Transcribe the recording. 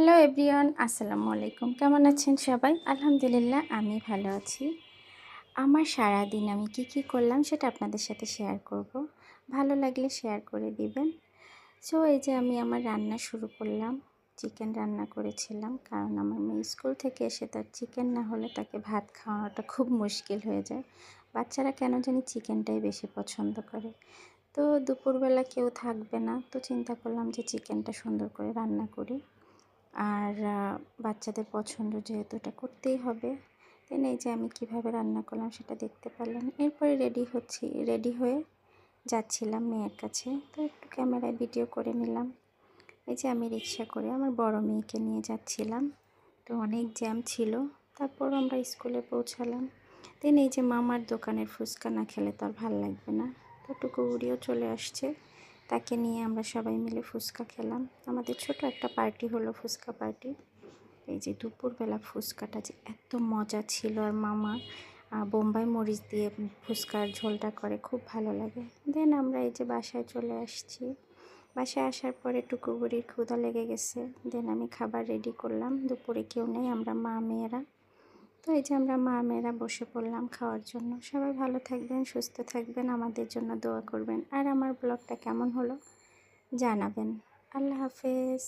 Hello everyone, আসসালামু আলাইকুম। কেমন আছেন সবাই? আলহামদুলিল্লাহ আমি ভালো আছি। আমার সারাদিন আমি কি করলাম সেটা আপনাদের সাথে শেয়ার করব। ভালো লাগলে শেয়ার করে দিবেন। সো এই যে আমি আমার রান্না শুরু করলাম। চিকেন রান্না করেছিলাম, কারণ আমার মেয়ে স্কুল থেকে এসে তার চিকেন না হলে তাকে ভাত খাওয়াটা খুব মুশকিল হয়ে যায়। বাচ্চারা কেন জানি চিকেনটাই বেশি পছন্দ করে। তো দুপুরবেলা কেউ থাকবে না, তো চিন্তা করলাম যে চিকেনটা সুন্দর করে রান্না করি। আর বাচ্চাদের পছন্দ যেহেতু এটা করতেই হবে। দেন এই যে আমি কিভাবে রান্না করলাম সেটা দেখতে পেলেন। এরপরে রেডি হয়ে যাচ্ছিলাম মেয়ের কাছে। তো একটু ক্যামেরায় ভিডিও করে নিলাম। এই যে আমি রিক্সা করে আমার বড় মেয়েকে নিয়ে যাচ্ছিলাম। তো অনেক জ্যাম ছিল, তারপর আমরা স্কুলে পৌঁছালাম। দেন এই যে মামার দোকানের ফুচকা না খেলে তো আর ভাল লাগবে না। তো টুকুগুড়িও চলে আসছে, তাকে নিয়ে আমরা সবাই মিলে ফুচকা খেলাম। আমাদের ছোট একটা পার্টি হলো, ফুচকা পার্টি। এই যে দুপুরবেলা ফুচকাটা যে এত মজা ছিল, আর মামা বোম্বাই মরিচ দিয়ে ফুচকার ঝোলটা করে, খুব ভালো লাগে। দেন আমরা এই যে বাসায় চলে আসছি। বাসায় আসার পরে টুকুগুড়ির ক্ষুধা লেগে গেছে। দেন আমি খাবার রেডি করলাম। দুপুরে কেউ নেই, আমরা মা মেয়েরা। তো এই যে আমরা মা মেয়েরা বসে পড়লাম খাওয়ার জন্য। সবাই ভালো থাকবেন, সুস্থ থাকবেন, আমাদের জন্য দোয়া করবেন। আর আমার ব্লগটা কেমন হলো জানাবেন। আল্লাহ হাফেজ।